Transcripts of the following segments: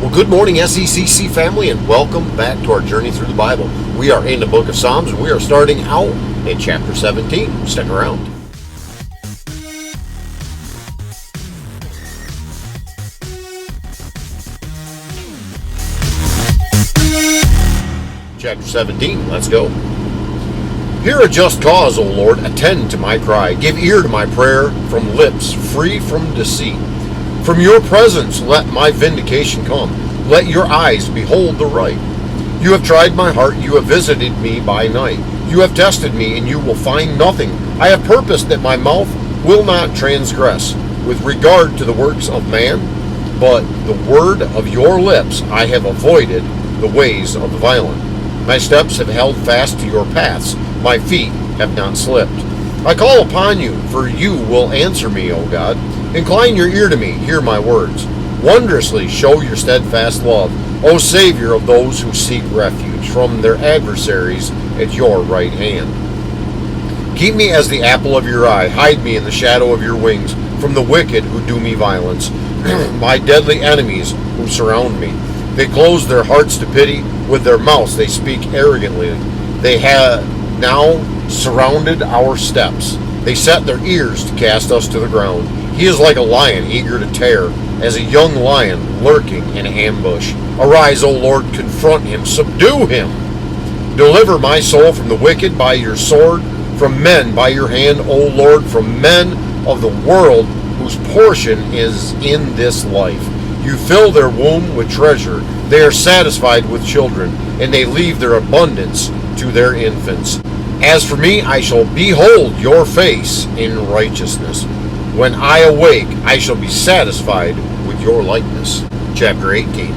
Well, good morning, SECC family, and welcome back to our journey through the Bible. We are in the book of Psalms, and we are starting out in chapter 17. Stick around. Chapter 17, let's go. Hear a just cause, O Lord, attend to my cry. Give ear to my prayer from lips free from deceit. From your presence let my vindication come. Let your eyes behold the right. You have tried my heart, you have visited me by night. You have tested me, and you will find nothing. I have purposed that my mouth will not transgress with regard to the works of man, but the word of your lips I have avoided the ways of the violent. My steps have held fast to your paths. My feet have not slipped. I call upon you, for you will answer me, O God. Incline your ear to me, hear my words. Wondrously show your steadfast love, O Savior of those who seek refuge from their adversaries at your right hand. Keep me as the apple of your eye. Hide me in the shadow of your wings from the wicked who do me violence, my deadly enemies who surround me. They close their hearts to pity. With their mouths they speak arrogantly. They have now surrounded our steps. They set their ears to cast us to the ground. He is like a lion eager to tear, as a young lion lurking in ambush. Arise, O Lord, confront him, subdue him. Deliver my soul from the wicked by your sword, from men by your hand, O Lord, from men of the world whose portion is in this life. You fill their womb with treasure. They are satisfied with children, and they leave their abundance to their infants. As for me, I shall behold your face in righteousness. When I awake, I shall be satisfied with your likeness. Chapter 18.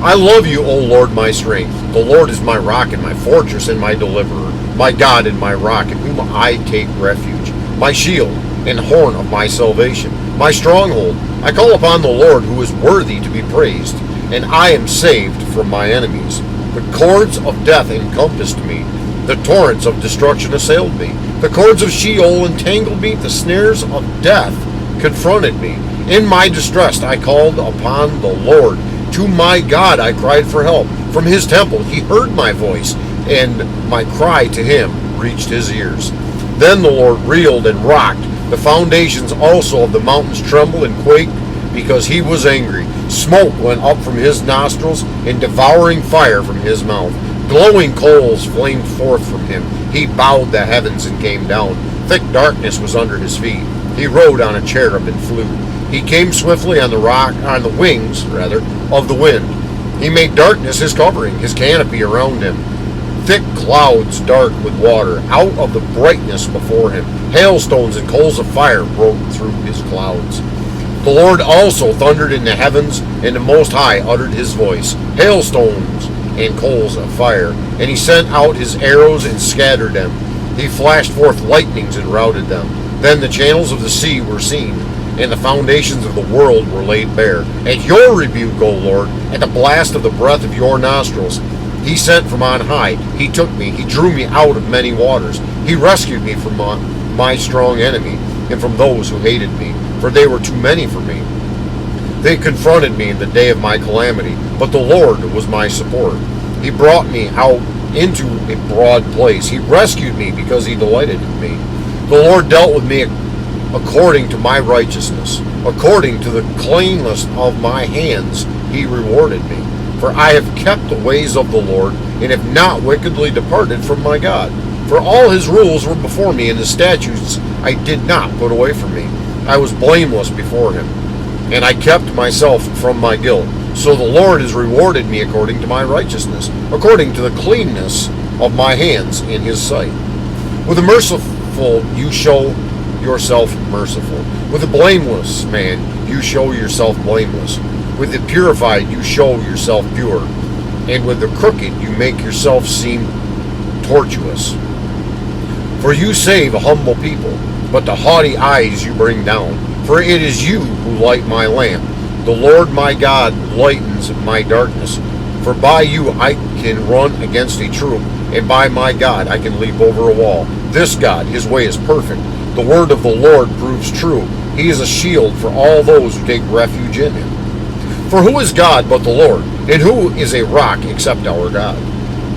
I love you, O Lord, my strength. The Lord is my rock and my fortress and my deliverer, my God and my rock, in whom I take refuge, my shield and horn of my salvation, my stronghold. I call upon the Lord, who is worthy to be praised, and I am saved from my enemies. The cords of death encompassed me. The torrents of destruction assailed me. The cords of Sheol entangled me. The snares of death confronted me. In my distress I called upon the Lord. To my God I cried for help. From his temple he heard my voice, and my cry to him reached his ears. Then the Lord reeled and rocked. The foundations also of the mountains trembled and quaked, because he was angry. Smoke went up from his nostrils, and devouring fire from his mouth. Glowing coals flamed forth from him. He bowed the heavens and came down. Thick darkness was under his feet. He rode on a cherub and flew. He came swiftly on the wings of the wind. He made darkness his covering, his canopy around him. Thick clouds dark with water, out of the brightness before him. Hailstones and coals of fire broke through his clouds. The Lord also thundered in the heavens, and the Most High uttered his voice. Hailstones and coals of fire, and he sent out his arrows and scattered them. He flashed forth lightnings and routed them. Then the channels of the sea were seen, and the foundations of the world were laid bare. At your rebuke, O Lord, at the blast of the breath of your nostrils, he sent from on high. He took me. He drew me out of many waters. He rescued me from my strong enemy and from those who hated me, for they were too many for me. They confronted me in the day of my calamity, but the Lord was my support. He brought me out into a broad place. He rescued me because he delighted in me. The Lord dealt with me according to my righteousness. According to the cleanness of my hands, he rewarded me. For I have kept the ways of the Lord, and have not wickedly departed from my God. For all his rules were before me, and his statutes I did not put away from me. I was blameless before him, and I kept myself from my guilt. So the Lord has rewarded me according to my righteousness, according to the cleanness of my hands in his sight. With the merciful you show yourself merciful. With the blameless man you show yourself blameless. With the purified you show yourself pure. And with the crooked you make yourself seem tortuous. For you save a humble people, but the haughty eyes you bring down. For it is you who light my lamp. The Lord my God lightens my darkness. For by you I can run against a troop, and by my God I can leap over a wall. This God, his way is perfect. The word of the Lord proves true. He is a shield for all those who take refuge in him. For who is God but the Lord? And who is a rock except our God?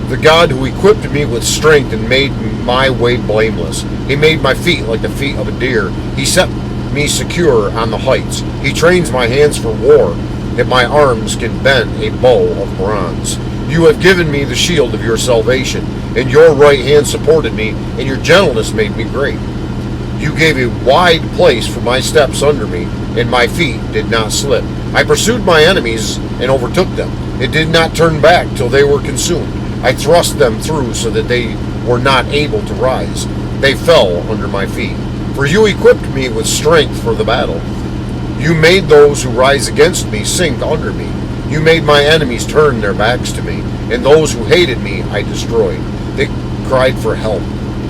The God who equipped me with strength and made my way blameless. He made my feet like the feet of a deer. He set me secure on the heights. He trains my hands for war, that my arms can bend a bow of bronze. You have given me the shield of your salvation, and your right hand supported me, and your gentleness made me great. You gave a wide place for my steps under me, and my feet did not slip. I pursued my enemies and overtook them. It did not turn back till they were consumed. I thrust them through so that they were not able to rise. They fell under my feet. For you equipped me with strength for the battle. You made those who rise against me sink under me. You made my enemies turn their backs to me, and those who hated me I destroyed. They cried for help,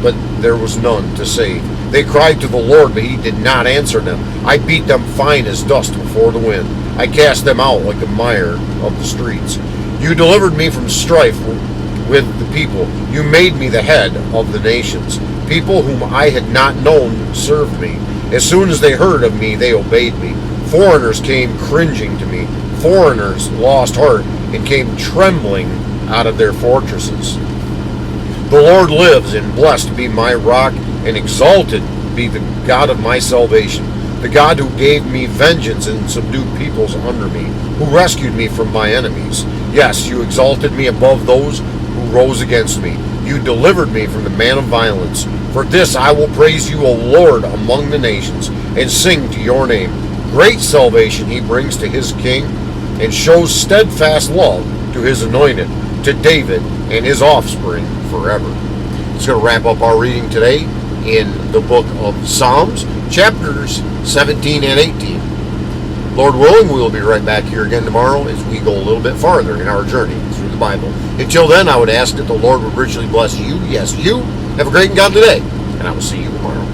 but there was none to save. They cried to the Lord, but he did not answer them. I beat them fine as dust before the wind. I cast them out like the mire of the streets. You delivered me from strife with the people. You made me the head of the nations. People whom I had not known served me. As soon as they heard of me, they obeyed me. Foreigners came cringing to me. Foreigners lost heart and came trembling out of their fortresses. The Lord lives, and blessed be my rock, and exalted be the God of my salvation, the God who gave me vengeance and subdued peoples under me, who rescued me from my enemies. Yes, you exalted me above those who rose against me. You delivered me from the man of violence. For this I will praise you, O Lord, among the nations, and sing to your name. Great salvation he brings to his king, and shows steadfast love to his anointed, to David and his offspring forever. It's going to wrap up our reading today in the book of Psalms, chapters 17 and 18. Lord willing, we will be right back here again tomorrow as we go a little bit farther in our journey through the Bible. Until then, I would ask that the Lord would richly bless you. Yes, you. Have a great and godly day, and I will see you tomorrow.